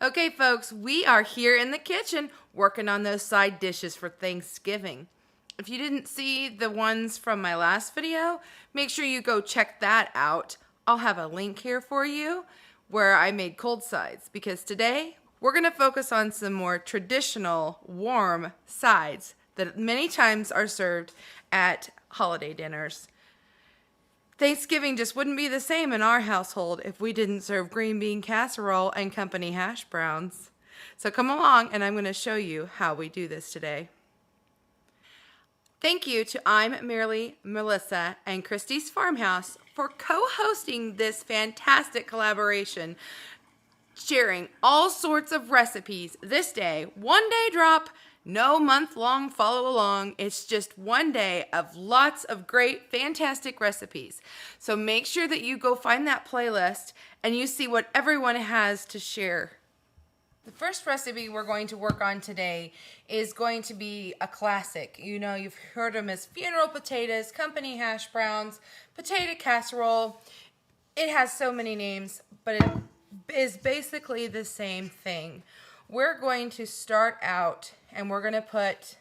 Okay, folks, we are here in the kitchen working on those side dishes for Thanksgiving. If you didn't see the ones from my last video, make sure you go check that out. I'll have a link here for you where I made cold sides, because today we're going to focus on some more traditional warm sides that many times are served at holiday dinners. Thanksgiving just wouldn't be the same in our household if we didn't serve green bean casserole and company hash browns. So come along and I'm going to show you how we do this today. Thank you to I'm Merely Melissa and Christy's Farmhouse for co-hosting this fantastic collaboration, sharing all sorts of recipes this day, one day drop. No month-long follow along. It's just one day of lots of great, fantastic recipes. So make sure that you go find that playlist and you see what everyone has to share. The first recipe we're going to work on today is going to be a classic. You know, you've heard them as funeral potatoes, company hash browns, potato casserole. It has so many names, but it is basically the same thing. We're going to start out and we're going to put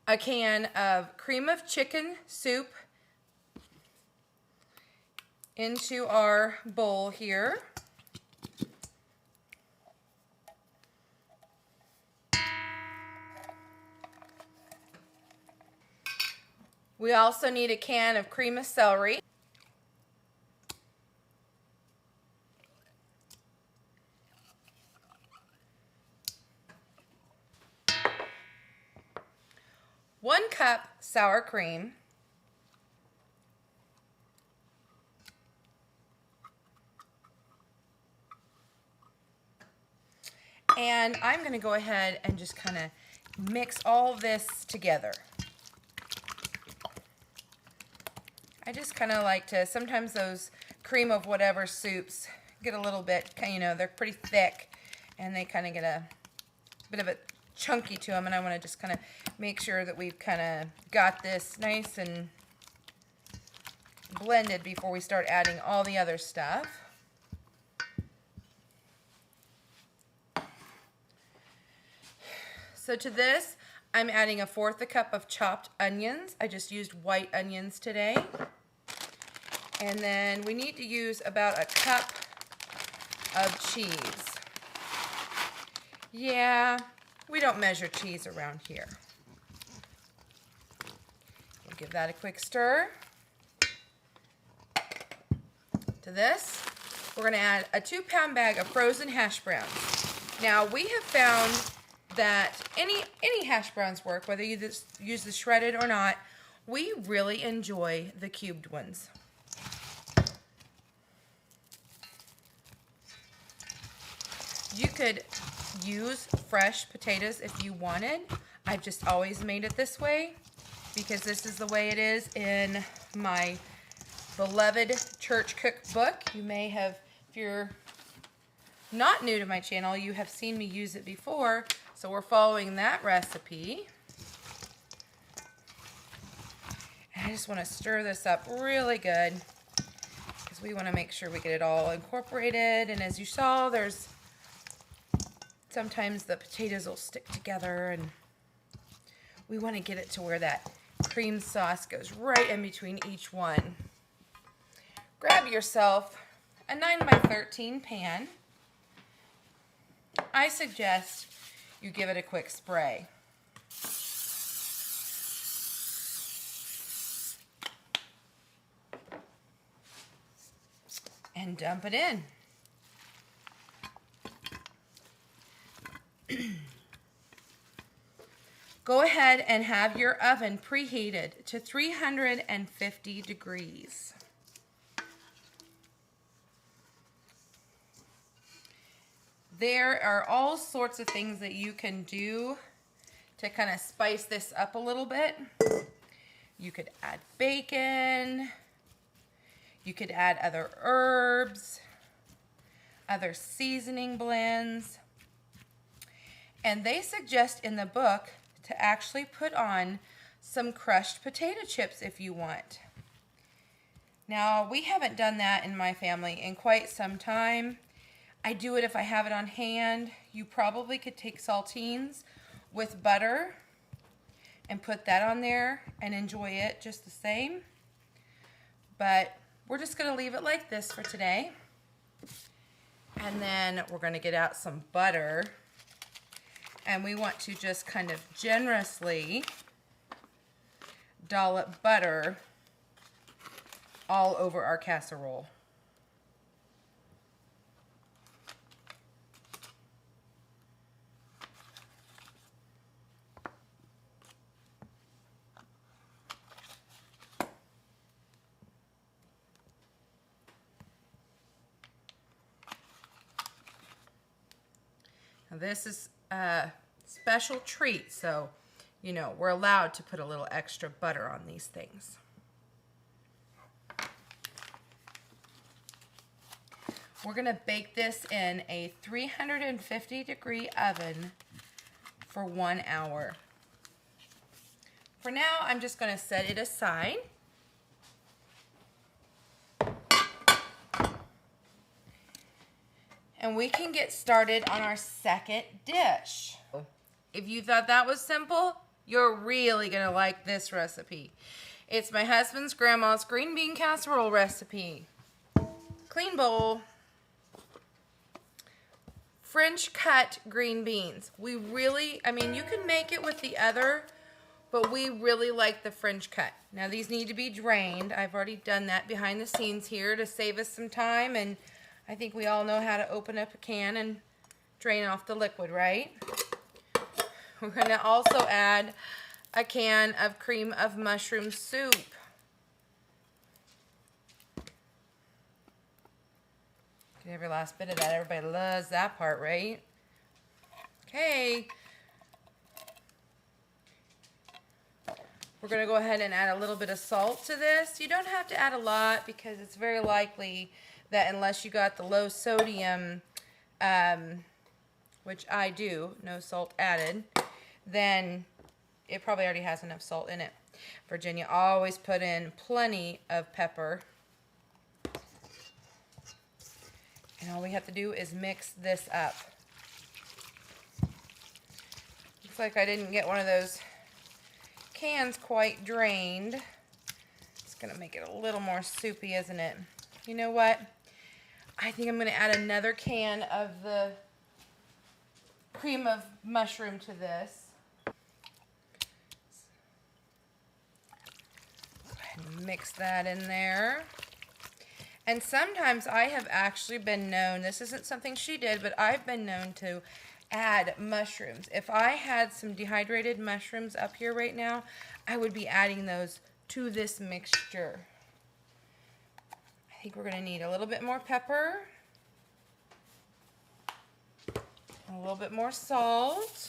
a can of cream of chicken soup into our bowl here. We also need a can of cream of celery. One cup sour cream. And I'm going to go ahead and just kind of mix all this together. I just kind of like to, sometimes those cream of whatever soups get a little bit, you know, they're pretty thick and they kind of get a bit of a chunky to them, and I want to just kind of make sure that we've kind of got this nice and blended before we start adding all the other stuff. So to this, I'm adding 1/4 cup of chopped onions. I just used white onions today. And then we need to use about a cup of cheese. Yeah, we don't measure cheese around here. We'll give that a quick stir. To this, we're going to add a 2-pound bag of frozen hash browns. Now, we have found that any hash browns work, whether you use the shredded or not. We really enjoy the cubed ones. You could use fresh potatoes if you wanted. I've just always made it this way because this is the way it is in my beloved church cookbook. You may have, if you're not new to my channel, you have seen me use it before. So we're following that recipe. And I just want to stir this up really good because we want to make sure we get it all incorporated. And as you saw, there's sometimes the potatoes will stick together, and we want to get it to where that cream sauce goes right in between each one. Grab yourself a 9x13 pan. I suggest you give it a quick spray. And dump it in. Go ahead and have your oven preheated to 350 degrees. There are all sorts of things that you can do to kind of spice this up a little bit. You could add bacon. You could add other herbs, other seasoning blends. And they suggest in the book to actually put on some crushed potato chips if you want. Now, we haven't done that in my family in quite some time. I do it if I have it on hand. You probably could take saltines with butter and put that on there and enjoy it just the same. But we're just gonna leave it like this for today. And then we're gonna get out some butter, and we want to just kind of generously dollop butter all over our casserole. Now this is a special treat, so you know we're allowed to put a little extra butter on these things. We're gonna bake this in a 350-degree oven for 1 hour. For now, I'm just gonna set it aside. And we can get started on our second dish. If you thought that was simple, you're really gonna like this recipe. It's my husband's grandma's green bean casserole recipe. Clean bowl. French cut green beans. We really, I mean, you can make it with the other, but we really like the French cut. Now these need to be drained. I've already done that behind the scenes here to save us some time, and I think we all know how to open up a can and drain off the liquid, right? We're going to also add a can of cream of mushroom soup. Get every last bit of that. Everybody loves that part, right? Okay. We're going to go ahead and add a little bit of salt to this. You don't have to add a lot because it's very likely that unless you got the low sodium, which I do, no salt added, then it probably already has enough salt in it. Virginia always put in plenty of pepper. And all we have to do is mix this up. Looks like I didn't get one of those cans quite drained. It's gonna make it a little more soupy, isn't it? You know what? I think I'm going to add another can of the cream of mushroom to this. Go ahead and mix that in there. And sometimes I have actually been known, this isn't something she did, but I've been known to add mushrooms. If I had some dehydrated mushrooms up here right now, I would be adding those to this mixture. I think we're going to need a little bit more pepper, a little bit more salt,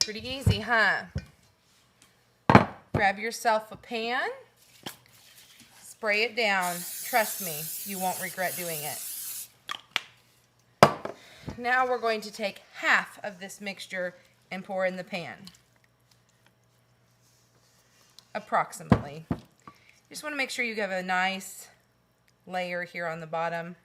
pretty easy, huh? Grab yourself a pan, spray it down. Trust me, you won't regret doing it. Now we're going to take half of this mixture and pour in the pan. Approximately. Just want to make sure you have a nice layer here on the bottom.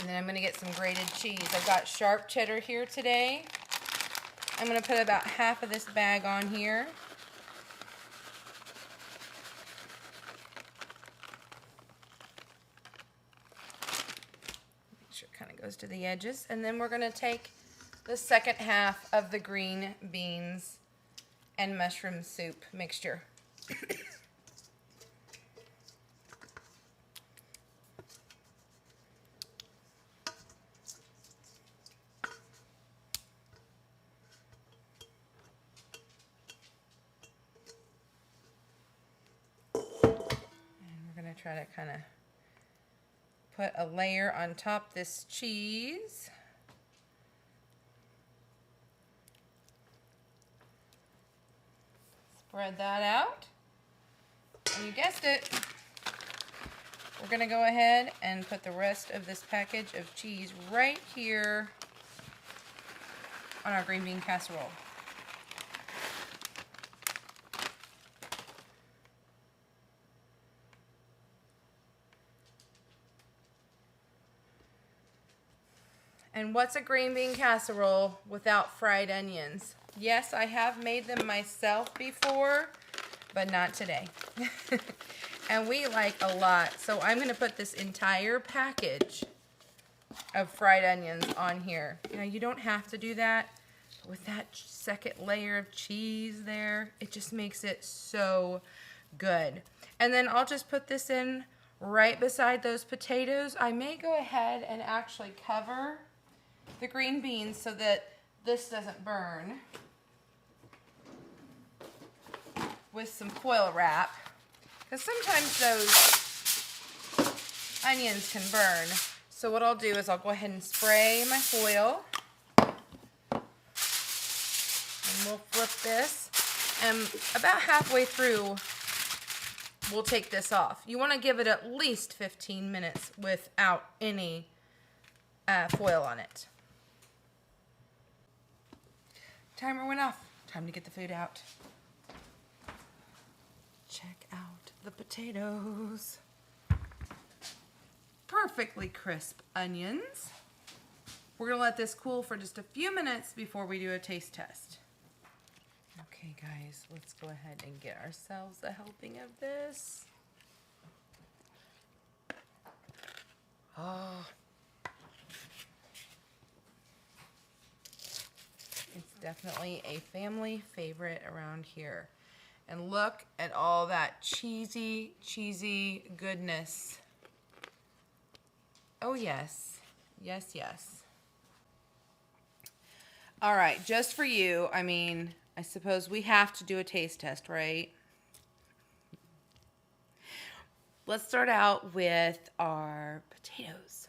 And then I'm going to get some grated cheese. I've got sharp cheddar here today. I'm going to put about half of this bag on here. Make sure it kind of goes to the edges. And then we're going to take the second half of the green beans and mushroom soup mixture. Try to kind of put a layer on top this cheese. Spread that out. And you guessed it, we're going to go ahead and put the rest of this package of cheese right here on our green bean casserole. And what's a green bean casserole without fried onions? Yes, I have made them myself before, but not today. And we like a lot. So I'm going to put this entire package of fried onions on here. Now, you don't have to do that. But with that second layer of cheese there, it just makes it so good. And then I'll just put this in right beside those potatoes. I may go ahead and actually cover the green beans so that this doesn't burn with some foil wrap, because sometimes those onions can burn. So what I'll do is I'll go ahead and spray my foil, and we'll flip this, and about halfway through we'll take this off. You want to give it at least 15 minutes without any foil on it. Timer went off. Time to get the food out. Check out the potatoes. Perfectly crisp onions. We're going to let this cool for just a few minutes before we do a taste test. Okay, guys, let's go ahead and get ourselves a helping of this. Oh. It's definitely a family favorite around here. And look at all that cheesy, cheesy goodness. Oh, yes. Yes, yes. All right, just for you, I mean, I suppose we have to do a taste test, right? Let's start out with our potatoes.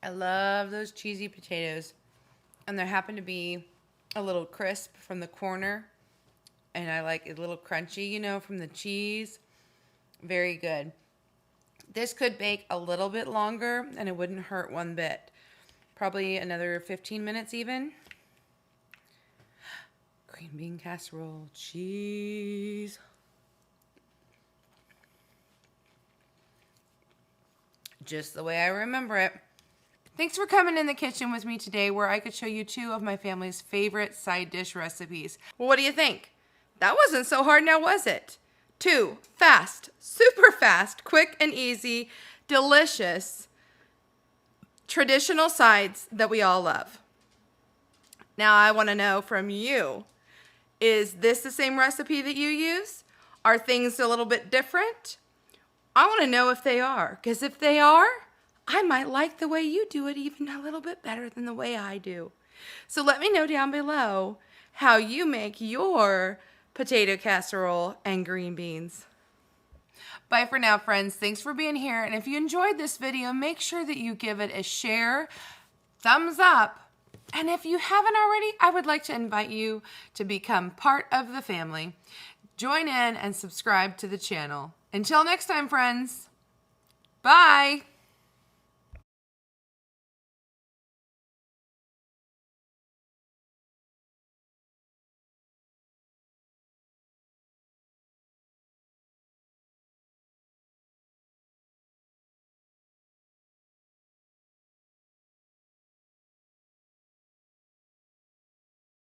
I love those cheesy potatoes. And there happen to be a little crisp from the corner. And I like it a little crunchy, you know, from the cheese. Very good. This could bake a little bit longer and it wouldn't hurt one bit. Probably another 15 minutes even. Green bean casserole, cheese. Just the way I remember it. Thanks for coming in the kitchen with me today where I could show you 2 of my family's favorite side dish recipes. Well, what do you think? That wasn't so hard now, was it? 2 fast, super fast, quick and easy, delicious, traditional sides that we all love. Now I want to know from you, is this the same recipe that you use? Are things a little bit different? I want to know if they are, because if they are, I might like the way you do it even a little bit better than the way I do. So let me know down below how you make your potato casserole and green beans. Bye for now, friends. Thanks for being here. And if you enjoyed this video, make sure that you give it a share, thumbs up. And if you haven't already, I would like to invite you to become part of the family. Join in and subscribe to the channel. Until next time, friends. Bye.